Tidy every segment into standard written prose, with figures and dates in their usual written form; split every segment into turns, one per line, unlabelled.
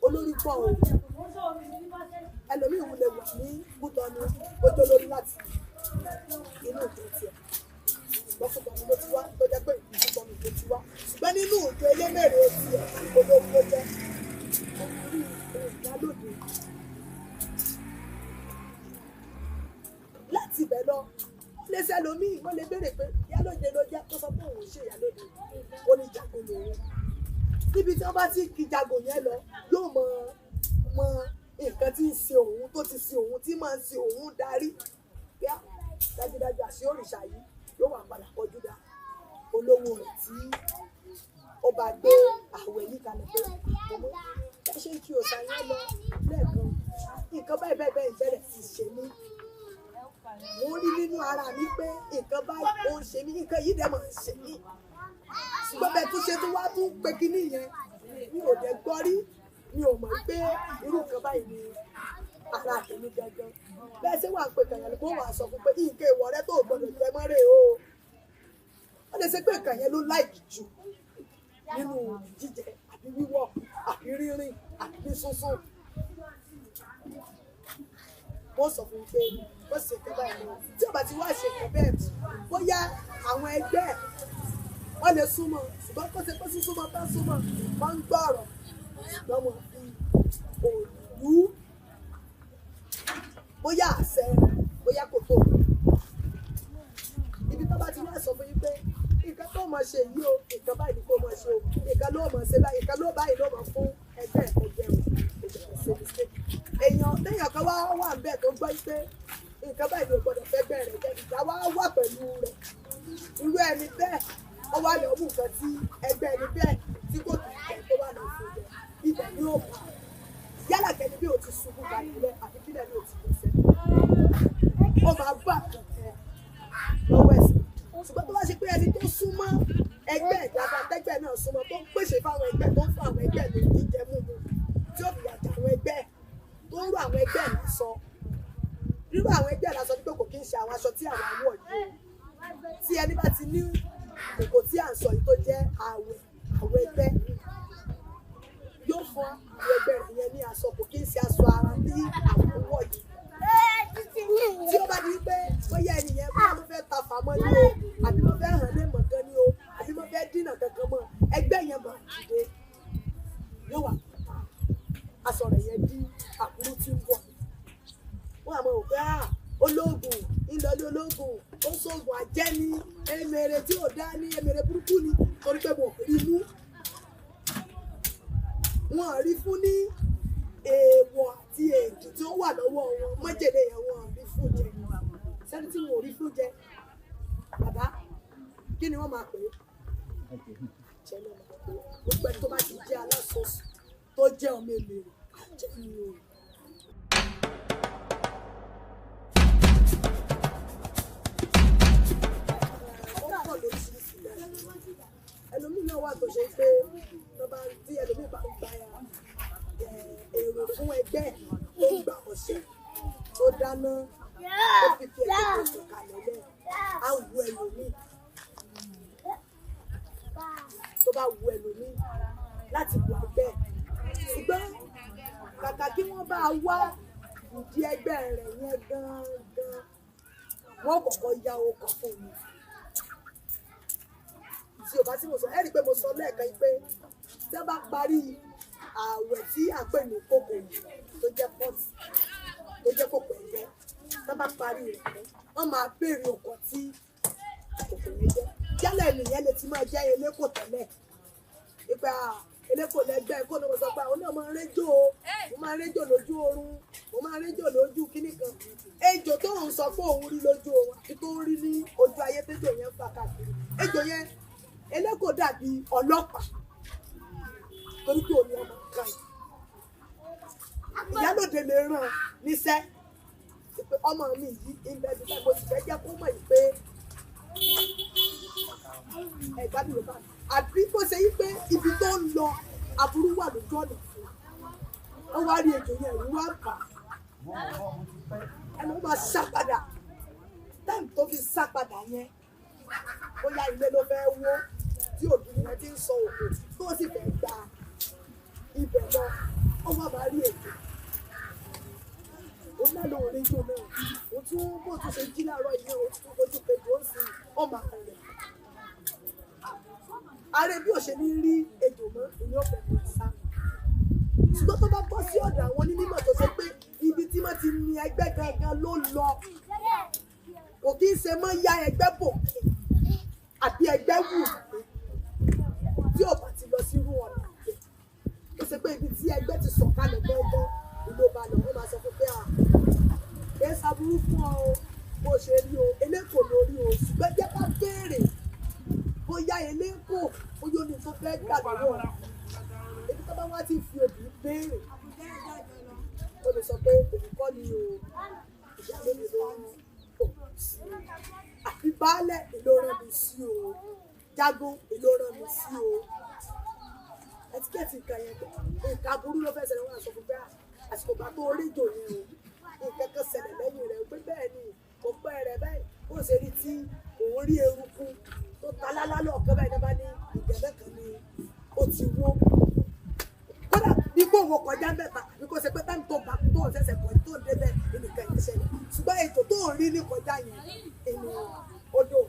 olórí pọ̀ o ẹlòmíì wulẹ̀ wà ní kútọ́ ní ojú olórí láti inú ìjọ tiẹ̀ ṣùgbọ́n kútọ́ ní ló ti wá tó jẹ́ pé ìkútọ́ ní ló ti wá ṣùgbọ́n nínú ìjọ Emere tiẹ̀ olórí ló jẹ́ orí ìyálòdì láti ibẹ̀ lọ léṣẹ́ lomi wọ́n lè béèrè pé ìyálòdì ló jẹ́ tó sọ pé òun ṣe ìyálòdì ó ní jago lòun níbi tí wọ́n bá ti kí jago yẹn lọ yóò mọ nǹkan tí ń ṣe òun tó ti ṣe òun tí máa ń ṣe òun darí bíá dájúdájú àṣẹ òrìṣà yìí yóò wà padà kọjú dá olówó rẹ̀ tí ó bá gbé àwẹ̀ yìí kalẹ̀ pé ọmọ ẹ ṣe kí òòṣà yẹn lọ lẹ́ẹ̀kan nǹkan báyìí bẹ̀rẹ̀ sí ṣe mí mo rí nínú ara mi pé nǹkan báyìí ó ń ṣe mí nǹkan yìí dẹ̀ máa ń ṣe mí ṣùgbọ́n bẹ́ẹ̀ tún ṣe tó wá tún pé kínní yẹn mi ò dẹ̀ gbọ́ rí mi ò mọ̀ pé irú nǹkan báyìí ni ara tèmi gangan bẹ́ẹ̀ ṣé wà ń pè kàyàn ló kó wà sọ fún pé nǹkan ìwọ rẹ tó gbọdọ̀ jẹ mọ́rẹ̀ o ó lè ṣe pé nǹkan yẹn ló láìkì jù nínú jíjẹ àbí wíwọ̀ àbí rírìn àbí sísún wọ́n sọ fún pé wọ́n ṣe nǹkan báyìí lọ tí ọba ti wá ṣe nǹkan bẹ́ẹ̀ bóyá àwọn ẹgbẹ́ wọ́n lè súnmọ́ ṣùgbọ́n kó ṣe pé súnmọ́ bá súnmọ́ wọ́n ń gbọ́ ọ̀rọ̀ ṣùgbọ́n wọ́n fi òòlù bóyá àṣẹ bóyá kò tó ibi tó bá ti wá sọ fún yín pé nǹkan tó mọ̀ ṣe yìí o nǹkan báyìí ni kò mọ̀ ṣe o nǹkan ló mọ̀ ṣe báyìí nǹkan ló báyìí ló mọ̀ fún ẹgbẹ́ ẹgbẹ́ èèyàn téèyàn kan wà ń bẹ̀ tó gbọ́ pé nǹkan báyìí ló gbọ́dọ̀ fẹ́ bẹ̀rẹ̀ jẹ́ ìjà wà pẹ̀lú rẹ̀ irú ẹni bẹ́ẹ̀ ó wà lọ mú nǹkan tí ẹgbẹ́ ẹni bẹ́ẹ̀ tí kò tún jẹ tó wà lọ fún jẹ ibẹ̀ ni ó bá yálà kẹ́ni bí o ti ṣubú balẹ̀ rẹ àti kílẹ̀ ni o ti gbèsè ó máa bá kẹ̀kẹ́ lọ́wọ́ ẹ̀sìn ṣùgbọ́n tó bá ṣe pé ẹni tó súnmọ́ ẹgbẹ́ ìjàmbá tẹ́gbẹ́ náà súnmọ́ tó ń pèsè fáwọn ẹgbẹ́ tó ń fún àwọn ẹgbẹ́ ní jíjẹ múmu tí ó fi yàtọ̀ àwọn ẹgbẹ́ tó ń rú àwọn ẹgbẹ́ lásọ rírú àwọn ẹgbẹ́ lásọ ní pé kò kí ń ṣe àwọn aṣọ tí àwọn àwọ̀ yìí tí ẹni bá ti ní kòkò tí à ń sọ yìí tó jẹ́ àwẹ̀ ẹgbẹ́ yóò fún àwọn ẹgbẹ́ rẹ̀ yẹn ní aṣọ kò kí ń ṣe aṣọ ara bí àwọn owó yìí tí ó bá di pé bóyá ẹnìyẹn bóyá mo fẹ́ ta fàmọ́ ní o àbí mo fẹ́ hàn lé mọ̀gán ní o àbí mo fẹ́ dínà kankan mọ́ ẹgbẹ́ yẹn máa dìde yóò wà aṣọ rẹ̀ yẹn di àbúrú tí ń bọ̀ wọ́n àmọ́ òpé ológun ńlọlé ológun ó sóògùn àjẹ́ ní Emere tí ò dá ní Emere burúkú ni torí pé mo rí mú wọn rí fún ní èèwọ̀ àti èdè tí ó wà lọ́wọ́ wọn májèlé yẹn wọn rí fún jẹ sẹ́ni tí wọn ò rí fún jẹ bàbá kí ni wọ́n máa pè é àjẹ́ náà máa pè é gbogbo ẹni tó bá ti jẹ́ alásọ̀ọ́sì tó jẹ́ ọmọ Emere àjẹ́ ni o. ẹlòmíì náà wà tó ṣe pé lọ́ba tí ẹlòmíì bá ń gba èrò fún ẹgbẹ́ tó gbà ọ̀sẹ̀ tó dáná tó fi fi ẹgbẹ́ tó kalẹ̀ lẹ̀ á wu ẹlòmíì tó bá wu ẹlòmíì láti wà bẹ́ẹ̀ ṣùgbọ́n kàkà kí wọ́n bá wá ìdí ẹgbẹ́ rẹ̀ yẹn gangan wọ́n kọ́kọ́ ya okọ̀ fún mi. Tí o bá tí mo sọ ẹ́ rí i pé mo sọ lẹ́ẹ̀kan pé tí wọ́n bá parí ààwẹ̀ tí à ń pè ní kòkò tó jẹ́ pọ́ọ̀tì tó jẹ́ kòkò ẹ̀jẹ̀ tí wọ́n bá parí rẹ̀ wọ́n máa béèrè ọkọ̀ tí kòkò yẹn jẹ́ yálẹ̀ ènìyàn lè ti máa jẹ́ eléko tẹ́lẹ̀ ìgbà eléko lẹ́gbẹ́ kó ló sọ pé àwọn náà máa ń réjò mo máa ń réjò lójú oorun mo máa ń réjò lójú kíní kan ejò tó ń sọ pé òun rí lójú oorun àti tó ń rí ní ojú ayé tẹ́jọ yẹn fà káàkiri ejò yẹn eléko dàbí ọlọ́pàá torí pé òun ọmọ kan ìyálòde lè ràn níṣẹ́ pé ọmọ mi yìí ìbẹ̀rù bẹ́ẹ̀ mo sì fẹ́ jẹ́ kó mọ̀ yìí pé ẹ̀gbá mi ò bá mi àbí kó ṣe yí pé ibi tó ń lọ aburú wà lójú ọ̀nà fún ọ wá rí ejò yẹn ìlú wá bà ẹnu máa sá padà táìmù tó fi sá padà yẹn bóyá ilé ló fẹ́ wó tí òbí rẹ̀ ti ń sọ òkú tó sì fẹ́ gba ibẹ̀ lọ ó wà bá rí èdè ó lálọ́ orí tó náà ó tún bó tún ṣe jí láàárọ̀ yìí ó tún bójú péjọ ó sì ọmọ rẹ̀ ààrẹ bí ò ṣe ní rí ejò mọ́ ìní ọ̀fẹ́ kò sá ṣùgbọ́n tó bá bọ́ sí ọ̀dọ̀ àwọn onímọ̀ tó ṣe pé ibi tí wọ́n ti ní ẹgbẹ́ gangan ló lọ kò kí ń ṣe mọ́ ya ẹgbẹ́ bò àbí ẹgbẹ́ wù tí ò bá ti lọ sí irú ọ̀nà àgbẹ̀ tó ṣe pé ibi tí ẹgbẹ́ ti sọ̀kalẹ̀ gbọ́ngàn ìlú balẹ̀ wọ́n máa sọ fún pé ẹ ṣàbúrú fún ọ bó ṣe rí o eléko lórí o ṣùgbọ́n jẹ́ ká béèrè bóyá eléko bóyá oní tó fẹ́ gbà lọ́wọ́ ebi tó bá wá ti fi òbí béèrè ó lè sọ pé òun kọ́ ni o ìyá lóde ló ń pò sí àfi baálẹ̀ èlò rán mi sí o jágún èlò rán mi sí o ẹtíkẹ́ẹ̀tì nǹkan yẹn nǹkan aburú ló fẹ́ ṣẹlẹ̀ wọn àṣọ fún bẹ́ẹ̀ àsìkò bá tó rí ìjò yẹn o nǹkan kan ṣẹlẹ̀ lẹ́yìn rẹ̀ pé bẹ́ẹ̀ ni kò pẹ́ rẹ̀ báyìí kó ṣe rí tí òun rí eruku tó ta lálá lọ́ọ̀kan báyìí náà bá ní ìgbẹ́lẹ̀ kan ni ó ti wó kódà bí kò wọ kọjá mẹ́ta bí kò ṣe pé táwọn tó bá tó ń ṣẹ̀ṣẹ̀ kọ́ tó ń débẹ̀ nìkan yẹn ṣẹlẹ̀ ṣùgbọ́n ètò tó ń rí ní kọjá yẹn ẹni odò òdúró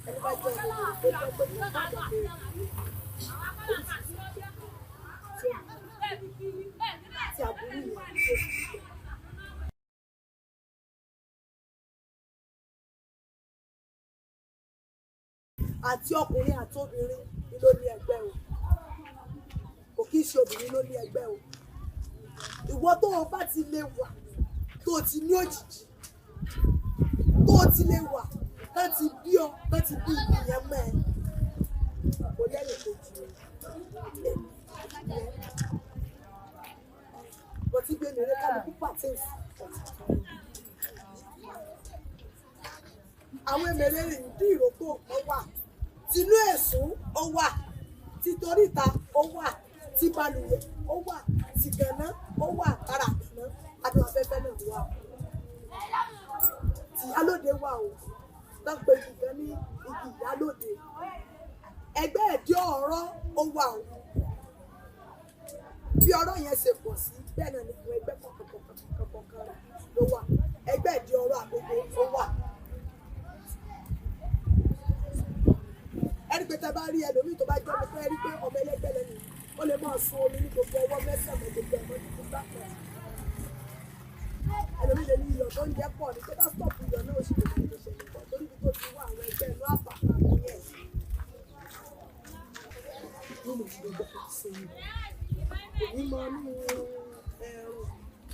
ẹni bá jẹ́ ọmọ òdòdó tó jẹ́ pé kí wọ́n bá jẹ́ pé tí aburú yẹn tó fi àti ọkùnrin àti obìnrin ni ló ní ẹgbẹ́ o kò kí í ṣe obìnrin ló ní ẹgbẹ́ o ìwọ tó o bá ti lè wà tó o ti ní òjìji tó o ti lè wà láti bí ọ láti bí ìyẹn mọ́ ẹ kò lẹ́yìn kejì o bọ́ tí gbé mi rẹ́ kálukú pàtẹ́sì àwọn Emere rìn bí ìrókò ó wà tinú ẹ̀sùn ó wà títoríta ó wà tí balùwẹ̀ ó wà tìgànná ó wà kára àgbẹ̀ná àdùn afẹ́fẹ́ náà wà tìyálóde wà o náà pé ìgbẹ́ ní igi ìyálóde ẹgbẹ́ ẹ̀dí ọ̀rọ̀ ó wà o bí ọ̀rọ̀ yẹn ṣe pọ̀ sí bẹ́ẹ̀ náà ni fún ẹgbẹ́ kọ̀ọ̀kan ló wà ẹgbẹ́ ẹ̀dí ọ̀rọ̀ àgbègbè ó wà. ẹni pé tẹ́ bá rí ẹlòmíì tó bá jẹ́ ọmọ pé rí pé ọmọ ẹlẹ́gbẹ́ lẹ́nu ó lè máa sun omi ní gbogbo ọwọ́ mẹ́sàn-án gbogbo ẹ̀mọ́ ní gbogbo àpọ̀ ẹlòmíì lè ní iyọ̀ tó ń jẹ́ pọ̀ ní pé bá stọ̀pù iyọ̀ náà ó sì lè máa lè ṣẹlẹ̀ pọ̀ torí bí tó ti wá àwọn ẹgbẹ́ inú àpàtà ní ẹ̀ nínú gbogbo ìsinmi òní mọ inú ẹ̀rùn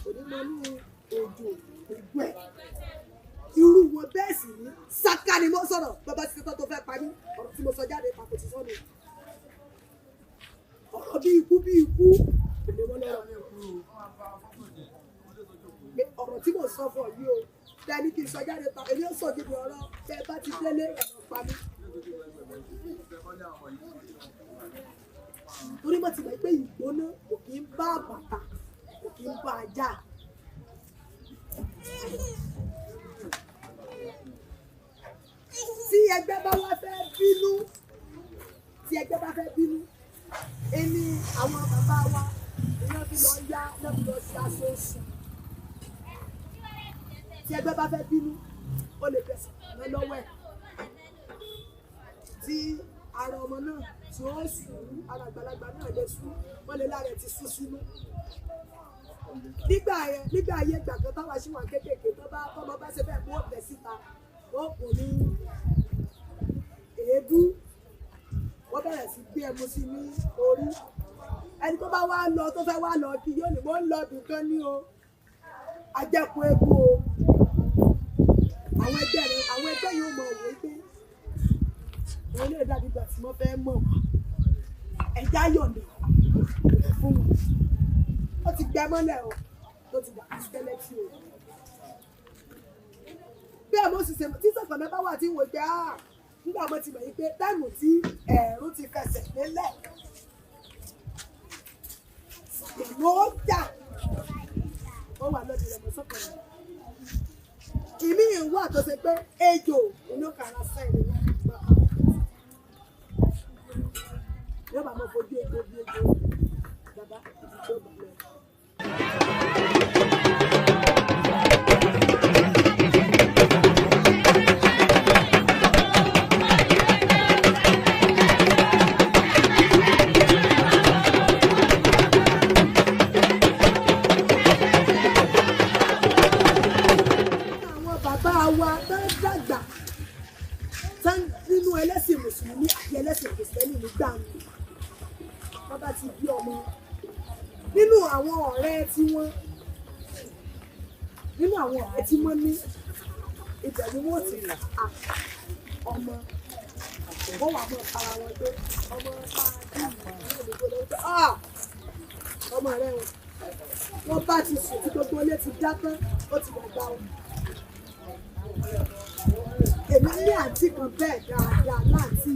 òní mọ inú òjò gbogbo ẹ̀ irú wo bẹ́ẹ̀ sì ní sáká ni mo sọ̀rọ̀ bàbá ti tó fẹ́ pa mí ọ̀rọ̀ tí mo sọ jáde pàpò ti sọ́nù ọ̀rọ̀ bí ikú èmi wọ́n lọ́rọ̀ ọ̀rọ̀ tí mo sọ fún ọ yìí o tẹ́ni kí n sọ jáde pa èmi ó sọ gidi ọ̀rọ̀ tẹ́ bá ti délé ẹ̀rọ pa mí torí mo ti mọ̀ pé ìgbóná kò kí ń bá bàtà kò kí ń bá ajá. Tí ẹgbẹ́ bá wá fẹ́ bínú ẹni àwọn bàbá wa iná fi lọ yá iná fi lọ sí aṣọ oṣù tí ẹgbẹ́ bá fẹ́ bínú ó lè bẹ̀sẹ̀ ọ̀nà lọ́wọ́ ẹ̀ tí ara ọmọ náà tí ó sùn ara àgbàlagbà náà lè sùn wọ́n lè lára ẹ̀ ti sùn sínú nígbà ayé ìgbà kan táwa ṣì wà kéékèèké tọ́mọ bá ṣe bẹ́ẹ̀ mú ọ̀tẹ̀ síta wọ́n kò ní èédú wọ́n bẹ̀rẹ̀ sí gbé ẹmu sí ní orí ẹni tó bá wá lọ tó fẹ́ wá lọ kí yóò ní mo ń lọ dùkan ní o ajẹ́kun egbò o àwọn ẹgbẹ́ yóò mọ̀ wò pé àwọn ilé ìdàbí ìgbà tí wọ́n fẹ́ mọ̀ ẹ̀já yọ̀ǹda fún wọn ó ti gbẹ mọ́lẹ̀ o tó ti dàbí skẹ́lẹ́tì o bí àmọ́ òṣìṣẹ́ tí sọ̀kan mẹ́fà wà tí ń wò pé nígbà mo ti mọ̀ yí pé táìmù tí ẹ̀rù ti fẹsẹ̀ lélẹ̀ èlò ó jà ó wà lọ́dún rẹ̀ mọ́ sọ́kàn rẹ̀ ìmí ìwà tó ṣe pé ejò inú kàrà sẹ́yìn yóò bá mọ fojú ejò bí ejò bàbá ibi tí ó bá lọ. Wa tán dàgbà tán nínú ẹlẹ́sìn mùsùlùmí àti ẹlẹ́sìn kìrìsìtẹ́nì nígbà mi wọ́n bá ti bí ọmọ nínú àwọn ọ̀rẹ́ tí wọ́n ní ibẹ̀ ni wọ́n ti là á ọmọ wọ́n wà mọ́ ara wọn pé ọmọ ọmọ rẹ wọ́n bá ti sùn tí gbogbo ilé ti dá tán ó ti dàgbà wọn. Èmi ní àǹtí kan bẹ́ẹ̀ dáadáa láti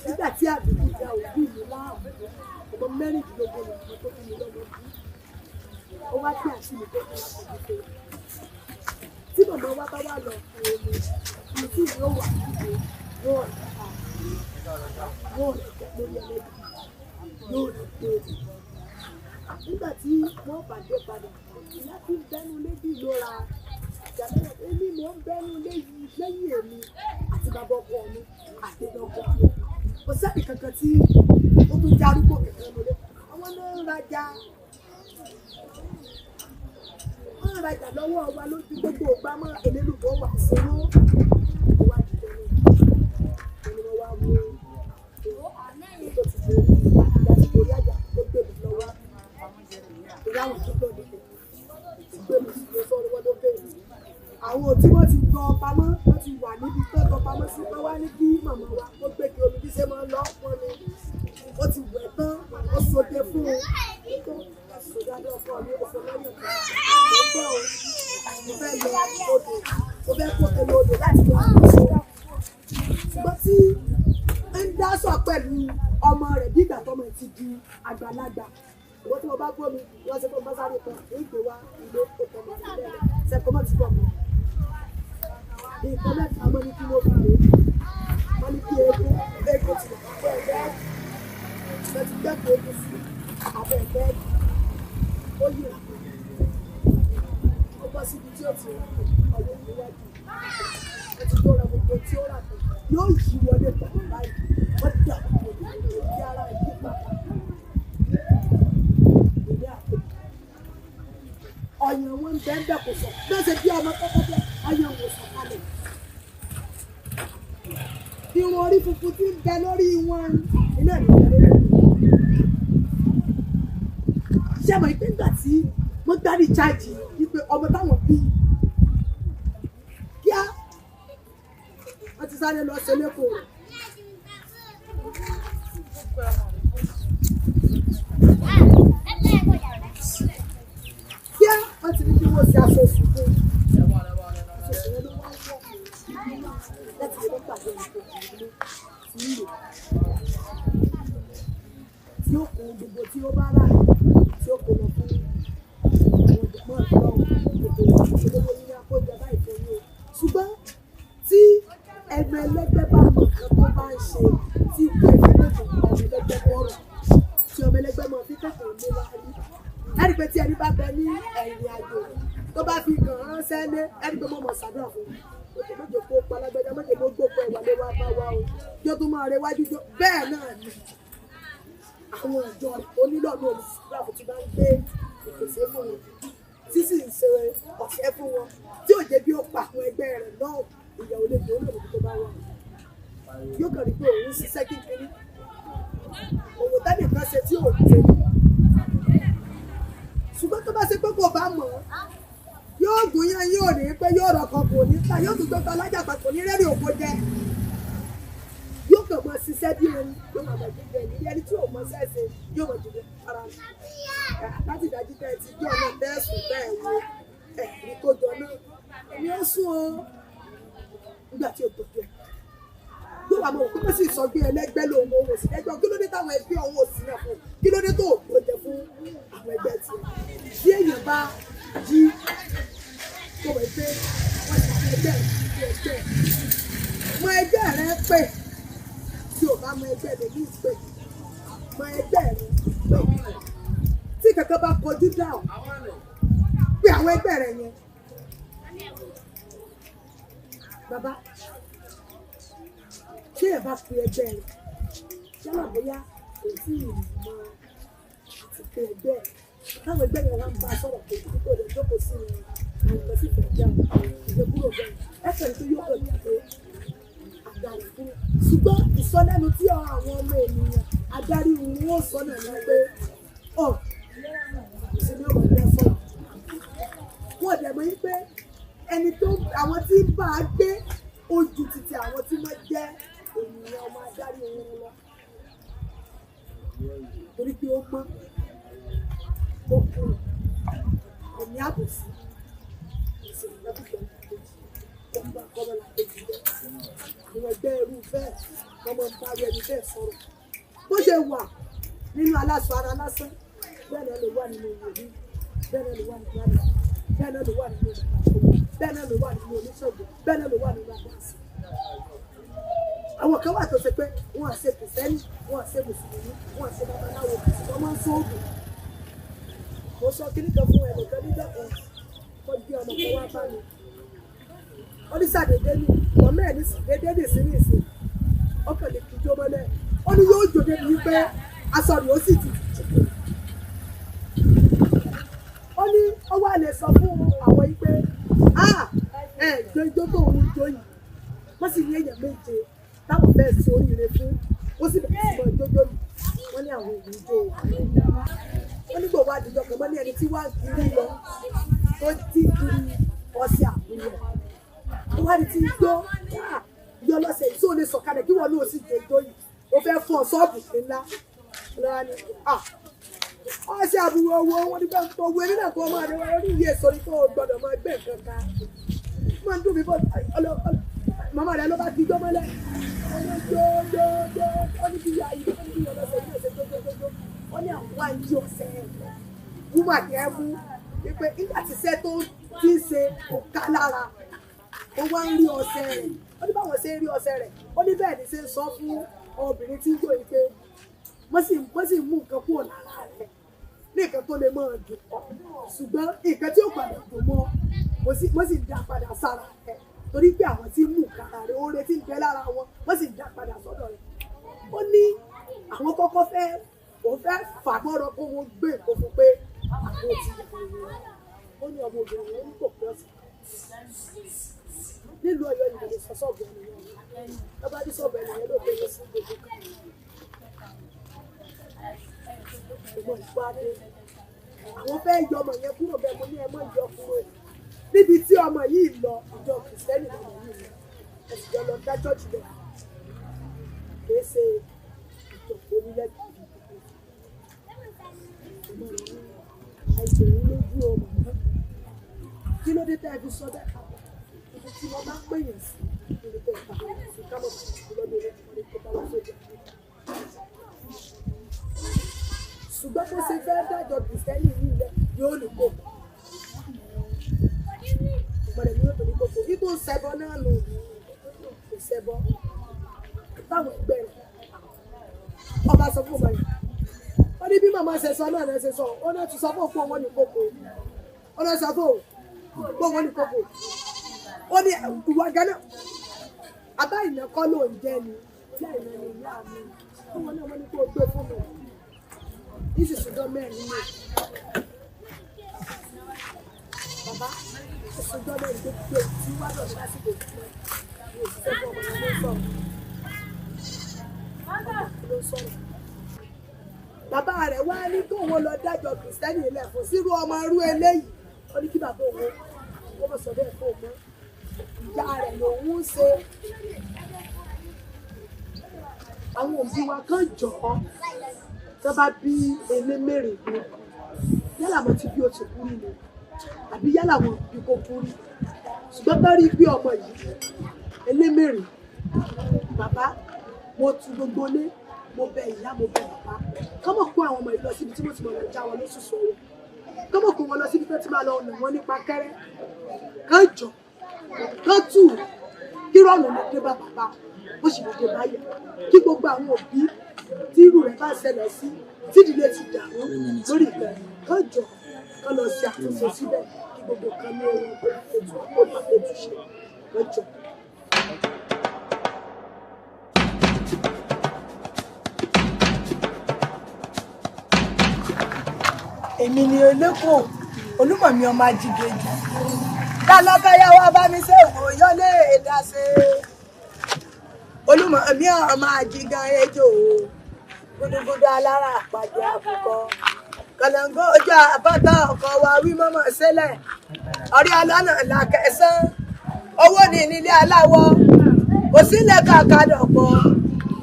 nígbà tí àbùkù ìjà òbí mi láàmú ọmọ mẹ́rìndínlógún ni mo tó fún mi lọ́mọ bí ó wá pé àṣì mi tó fún wa kò tó tí màmá wa bá wà lọ fún omi ní tí yóò wà níbi yóò rẹ̀ lórí ẹlẹ́dì yóò rẹ̀ lórí. Nígbà tí wọ́n bàjẹ́ padà ìyá tí ń bẹ́nu lébi ló ra èmi mò ń bẹ́nu lẹ́yìn èmi àti bàbá ọkọ mi àti ọkọ mi kò sẹ́ni kankan tí ó tún já arúgbó kankan lólé àwọn náà ń rajà lọ́wọ́ wa lójú gbogbo ògbà mọ́ elélùbọ́ wà sówó wá dìde ní wọ́n wá mú ètò ti ṣe láti borí àjà tó gbé mi lọ́wọ́ ìyáwó tó gbọ́ dìde gbé mi sí lọ́sọ́ lọ́wọ́ ló bẹ̀rẹ̀. Àwọn tí wọ́n ti gbọ́ pamọ́ wọ́n ti wà níbi tó gbọ́ pamọ́ sí wọ́n wá ní kí màmá wa ó gbé kí omi bí ṣe máa ń lọ wọn ni ó ti wẹ̀ tán ó sọdẹ fún un tó sọdájọ́ ọkọ mi ó sọ lẹ́yìn ọ̀gá ó gbọ́ o mo fẹ́ lọ odò mo fẹ́ kó tẹ̀lé odò láti lọ àkóso. Ṣùgbọ́n tí ń dá sọ pẹ̀lú ọmọ rẹ̀ bí ìgbà tọmọ ti di àgbàlagbà ìwọ́n tí mo bá gbọ́ mi wọ́n ṣe fún mi bá sáré kan ìgbé wa ilé tó tọmọ sílẹ̀ sẹ́kọ̀ọ́ mọ́ ti bọ̀ mọ́. Nǹkan mẹ́ta mọ́ ní kí ló bá rè wọ́n ní kí eégún ti lè fún ẹgbẹ́ ẹ̀ ti gbẹ́kọ̀ọ́ eégún sí abẹ́ ẹgbẹ́ ó yí ó bọ́ síbi tí ó ti rà ọ̀wọ́ níwájú ó ti tó ra gbogbo tí ó rà tó yóò yí wọlé pẹ̀lú báyìí wọ́n dà gbogbo kí ara ẹ̀ yí padà ìwé àpò ọ̀yàn wọn ń bẹ́ẹ̀ bẹ́ẹ̀ kò sọ bẹ́ẹ̀ ṣe bí ọmọ kọ́kọ́ bẹ́ẹ̀ ọ̀yàn wò sọ kalẹ̀. Irun orí funfun tí ń bẹ lórí wọn iná ìrìnlẹ̀ lórí. Ṣé mo ìpín ìgbà tí wọ́n gbárí chájì wípé ọmọ táwọn bí kíá wọ́n ti sáré lọ ṣe lẹ́kọ̀ọ́. Kíá wọ́n ti ní kí wọ́n ṣe aṣọ oṣù fún un. Tí ó kó gbogbo tí ó bá rà tí ó kó lọ fún àwọn ọ̀dọ́mọ̀ ìlọ́wọ́ gbogbo ní àkójọ báyìí fún yín o. Ṣùgbọ́n tí ẹgbẹ́ ẹlẹ́gbẹ́ bá mọ nǹkan tó bá ń ṣe tí ìgbẹ́ ìfẹ́ kò ọmọ ẹlẹ́gbẹ́ bọ̀rọ̀ tí ọmọ ẹlẹ́gbẹ́ mọ fi kẹ́kọ̀ọ́ lé láàrí. Ẹni pé tí ẹni bá bẹ ní ẹ̀yìn àjò tó bá fi kàn ránṣẹ́ lé ẹni pé mo mọ̀ ṣàdúrà fún un. Méje kó palágbẹ́dá méje ló gbókò ìwàlé wa bá wa o kí ó tún máa rẹ wájú jọ bẹ́ẹ̀ náà ni àwọn ìjọ onílọ́ọ̀nù olùsúgbàfù ti bá ń gbé ìpèsè fún wọn tí sì ń ṣe ọ̀ṣẹ́ fún wọn tí ò jẹ́ bí ó pa àwọn ẹgbẹ́ rẹ̀ náà ìyà ò lè gbé olóòrùn tó bá wà yóò kàn rí pé òun ṣiṣẹ́ kékeré òun tẹ́lẹ̀ kan ṣe tí òun ṣe ṣùgbọ́n tó bá ṣe pé kò bá mọ̀ yóò gùn yẹn yóò ní pé yóò rọkàn kò ní ta yóò tún gbé alájàpá kò ní rẹ́rìn òkò jẹ yóò kàn mọ ṣiṣẹ́ bí orin yóò máa bàjẹ́ jẹ ní ẹni tí ò mọ sẹ́ẹ̀sẹ̀ yóò mọ jùlọ ara rẹ̀ láti dájú tẹ́ ẹ ti jẹ́ ọ̀nà tẹ́ẹ̀sùn bẹ́ẹ̀ wo ẹ̀rí tó jọ náà èmi ó sún ọ nígbà tí o tó jẹ yóò wà mọ òkú pé sì sọ gbé ẹlẹ́gbẹ́ lòun òun ò sí ẹgbẹ́ kí ló dé táwọn ẹgbẹ́ òun ò sí náà fún kí ló dé tó òkú jẹ fún àwọn ẹgbẹ́ tiẹ̀ tí èèyàn bá jí tó wẹ̀ pé wọ́n ti fi ẹgbẹ́ mọ ẹgbẹ́ rẹ pé tí o bá mọ ẹgbẹ́ rẹ ní ìpè mọ ẹgbẹ́ rẹ tí kankan bá kọjú dáhùn pé àwọn ẹgbẹ́ rẹ̀ yẹn bàbá tí ẹ bá pe ẹgbẹ́ rẹ̀ yálà bóyá kò tí ì mọ àti pe ẹgbẹ́ táwọn ẹgbẹ́ yẹn wá ń bá a sọ̀rọ̀ pé kí kò lè jókòó sí wọn àwọn kan sì fẹ́ jà ìjọ kúrò bẹ́ẹ̀ ẹ fẹ́rẹ̀ tó yóò kọ̀ ní pé àgbàrá fún ṣùgbọ́n ìsọlẹ́nu tí àwọn ọmọ ènìyàn adarí wọn ó sọ náà ní pé ọ̀ ìsinmi ọmọ ìgbà sọ̀rọ̀ wọ́n dẹ̀ mọ̀ yín pé ẹni tó àwọn tí ń bá a gbé ojú títí àwọn tí wọ́n jẹ́ ènìyàn ọmọ adarí wọn lọ torí pé ó gbọ́n ó kú ẹ̀mí àbòsí ìsìnkú lọ́dún tó ń bá kọ́mọ́ la kejì jẹ́ àwọn ẹgbẹ́ irú bẹ́ẹ̀ wọ́n máa ń bá ẹni bẹ́ẹ̀ sọ̀rọ̀ bó ṣe wà nínú aláṣọ ara lásán bẹ́ẹ̀ náà ló wà nínú ìwòrí bẹ́ẹ̀ náà ló wà nínú àná bẹ́ẹ̀ náà ló wà nínú ìṣòro bẹ́ẹ̀ náà ló wà nínú oníṣègùn bẹ́ẹ̀ náà ló wà nínú àgbàsí. àwọn kan wà tó ṣe pé wọ́n á ṣe kìrìsìtẹ́nì wọ́n á ṣe mùsùlùmí wọ́n á ṣe babaláwo wọ́n máa ń sóògùn. mo sọ kí nìkan fún ẹnìkan níjọ́ kan wọ́n gbé ọmọ kan wá bá mi. ó ní sàdédé ní ọmọ ẹ̀ ní dédé ní ìsìn ọkàn lè fi jó mọ́lẹ̀ ó ní yóò jò débi wípé aṣọ rẹ̀ ó sì ti ó ní ó wà lè sọ fún àwọn yìí pé gbẹjọ tó ń jó yìí wọ́n sì ní èèyàn méje táwọn fẹ́ẹ́ ṣe oríire fún ó sì bẹ̀rẹ̀ sí mọ́ ìjójó yìí wọ́n ní àwọn èèyàn jó wọ́n nígbà wá àdìjọ kan mọ́ ní ẹni tí wàá kiri lọ tó ti kiri ọ̀sẹ̀ àbúrò ó wá ní tí ń gbó yọ lọ́sẹ̀ yìí tó lè sọ̀kalẹ̀ kí wọ́n ní òsì jẹjọ yìí ó fẹ́ fún ọ sọ́ọ̀bù ńlá lọ́wọ́ ni ọ̀sẹ̀ àbúrò owó wọn nígbà tó owó ẹni náà kó máa rẹ wọn ní iye èso ní tó gbọdọ̀ máa gbé nǹkan ká máa ń dùn mí bọ́ màmá rẹ ló bá ti gbọ́ mọ́lẹ̀ ó ní bí ya ìlú ó ní bí ọlọ́sẹ̀ yìí ọ̀sẹ̀ gbogbo ó ní àwọn wá ìdí ọ̀sẹ̀ wúmà kẹ́ ẹ mú wípé nígbà tí iṣẹ́ tó ti ń ṣe kò ká lára ó wá ń rí ọ̀sẹ̀ rẹ̀ ó ní báwọn ṣe ń rí ọ̀sẹ̀ rẹ̀ ó ní bẹ́ẹ̀ ni ṣe ń sọ fún obìnrin tí ń jò yìí pé wọ́n sì mú nǹkan kúrò lára rẹ̀ ní nǹkan tó lè máa dùn ọ́ ṣùgbọ́n nǹkan tí ó padà dùn mọ́ wọ́n sì dá padà sára rẹ̀ torí pé àwọn tí mú kára rẹ̀ oore tí ń bẹ lára wọn wọ́n sì dá padà sọ́dọ̀ rẹ̀ ó ní àwọn kọ́kọ́ òun fẹ́ fàgbọ́rọ̀ kó wọn gbé nǹkan fún pé àwọn ti yẹ ó ní ọmọbìnrin yẹn ní kò pẹ́ sí nílùú Ọ̀yọ́ yìí lè sọ sọ́ọ̀bù ẹni yẹn lọ́ba ní sọ́ọ̀bù ẹni yẹn ló gbé yẹn sí gbogbo kan ṣùgbọ́n ìpàdé àwọn fẹ́ yọ ọmọ yẹn kúrò bẹ́ẹ̀ mo ní ẹ mọ́ ìyọ kúrò níbi tí ọmọ yìí lọ ìjọ kìrìsìtẹ́nì lọ́mọ yìí lọ ẹ̀sìn jọ lọ dá chọ́ọ̀chì bẹ́ẹ̀ kìí ṣe ìjọ onílẹ̀kùn àìsàn lójú ọmọ náà kí ló dé tẹ́ ẹ fi sọ bẹ́ẹ̀ ibi tí wọ́n bá pè yẹn sí ibi tẹ́ ẹ bá sí kámọ̀ lọ́dún rẹ̀ wọ́n lè kó bá wọn sójà ṣùgbọ́n bó ṣe fẹ́ dájọ́ kìrìsìtẹ́nì yìí lẹ yóò ní kókó ìgbọ̀dẹ̀ ni yóò tó ní kókó ibò ṣẹbọ náà nù kò ṣẹbọ táwọn ẹgbẹ́ rẹ̀ ọba sọ fún ọmọ yìí ó ní bí màmá ṣe sọ náà ṣe sọ ó náà ti sọ fún òkú wọn ní kókó ó náà sọ fún òkú wọn ní kókó ó ní ìwà gánà abá ìnákọ́ ló ń jẹ́ ni ìyá ìnáni ìyá mi ó wọn náà wọ́n ní kó o gbé fún mi ìsì ṣùgbọ́n mẹ́rin ní bàbá ṣùgbọ́n mẹ́rin tó gbé tí wá lọ sí lásìkò tí wọ́n òṣìṣẹ́ fún ọmọ ló sọ̀rọ̀ bàbá rẹ̀ wá ní kó wọn lọ dájọ́ kìrìsìtẹ́nì ilẹ̀ fún sírú ọmọ irú eléyìí ó ní kí bàbá òun ó mọ̀ sọ bẹ́ẹ̀ fún òun ìyá rẹ̀ lòun ń ṣe àwọn òbí wa kàn jọ ọ́ tó bá bí Emere ní yálà wọn ti bí o ti kú nínú àbí yálà wọn bí kò kú rí ṣùgbọ́n bá rí bí ọmọ yìí Emere bàbá mo tu gbogbo lé mo bẹ ìyá mo bẹ bàbá kọ́mọ̀ kó àwọn ọmọ yìí lọ síbi tí mo ti mọ̀ lọ já wọn lóṣù sọ̀rọ̀ kọ́mọ̀ kó wọn lọ síbi tó ti máa lọ ọ̀nà wọn nípa kẹ́rẹ́ kán jọ kán tù kí rọ̀nà lè dé bá bàbá ó sì lè dé báyà kí gbogbo àwọn òbí tí irú rẹ̀ bá ṣẹlẹ̀ sí tí ìdílé ti dàrú lórí ìgbà kan jọ kan lọ sí àtúnṣe síbẹ̀ kí gbogbo kan ní ohun ètò àkójọ ètò ṣe lọ́jọ́. èmi ni olóko olúmọ̀mí ọmọ ajígejì lálọ́kẹ́yà wá bá mi ṣe òwò yọ́lé ìdásẹ́ olúmọ̀mí ọmọ ajígan ejò gúdúgúdú alára àpàdé àkùkọ kànáńgó ojú àbátá ọkọ wa wí mọ́mọ́ sílẹ̀ ọ̀rí ọlọ́nà làkẹ́sán owó ní nílé aláwọ̀ kò sílẹ̀ kàkàdọ̀pọ̀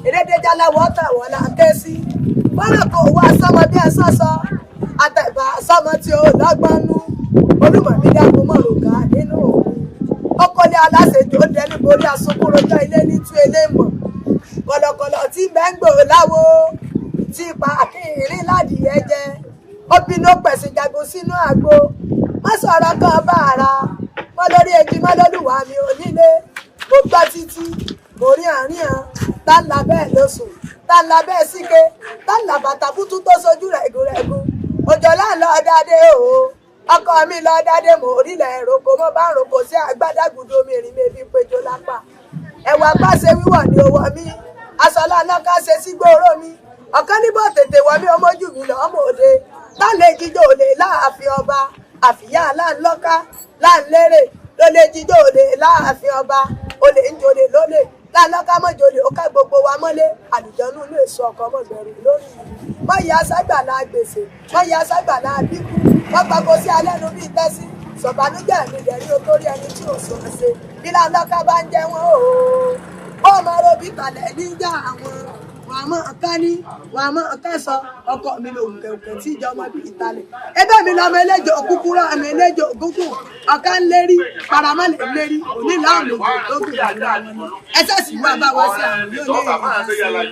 èdèdèjà aláwọ̀ tàwọn là ń ké sí bọ́lá kò wá sọmọ bí ẹ sọ́sọ́ àtẹ̀bà sọmọ tí ó lọ́gbọ́nú olúmọ̀mí dákun mọ̀rùká nínú òun ọkọlẹ̀ aláṣejò dẹni borí asokúrojọ ilé ní tú ilé mọ̀ kọ̀lọ̀kọ̀lọ̀ tí mẹ́ngbò láwo tí ipa àkíyìnrín ládìyẹ jẹ obìnrin ó pẹ̀sìn jagun sínú àgbo má sọ̀rọ̀ kan bá ara mọ́ lórí ejì mọ́ lólùwà mi ò nílé mo gbọ́ títí mo rí àárín hàn tá ń la bẹ́ẹ̀ lóṣù tá ń la bẹ́ẹ̀ síke tá ń la bàtà bútú tó sojú rẹ̀gùn òjò láàlọ́ dáadé o ọkọ mi lọ dáadé mò orílẹ̀ èròkò mo bá ń ròkò sí àgbàdàgùdù omi ìrìn mi bí péjọ lápá ẹ̀wà pàṣẹ wíwọ̀ ní owó mi aṣọlá lọ́ka ṣe sí gbòòrò mi ọ̀kan níbọ̀ tètè wọ mi ọmọjú mi lọ́ mọ̀ òde lálẹ́ jíjó òde láàfin ọba àfìyá láńlọ́ká láńlérè lólè jíjó òde láàfin ọba olè ń jolè lólè láńlọ́ká mọ́jolè ó ká gbogbo wa mọ́lé àlùjọ́nú lè sọ ọkọ mọ́gbẹ̀rún lórí mọ́yà ságbàlá gbèsè mọ́yà ságbàlá bíkú wọ́n gbàgbọ́ sí alẹ́nu bíi tẹ́sí sọ̀bánújẹ́ mi dẹ̀rí o torí ẹni tí ò sọ ṣe bí láńlọ́ká bá ń jẹ́ wọ́n ó mọ robí kalẹ̀ níjà àwọn wàmọ́ ọ̀ká ní wàmọ́ ọ̀ká sọ ọkọ mi ló kẹ̀kẹ́ tí ìjọ ọmọ bíi ìtàlẹ̀ ẹbẹ́ mi lọ́mọ eléjò òkúkúrọ́ ọmọ eléjò ògúngún ọ̀ká ń lérí paramọ́lẹ̀ ń lérí onílà òmùgọ̀ tó kù ẹsẹ̀ sì wá bá wá sí àwọn yóò lé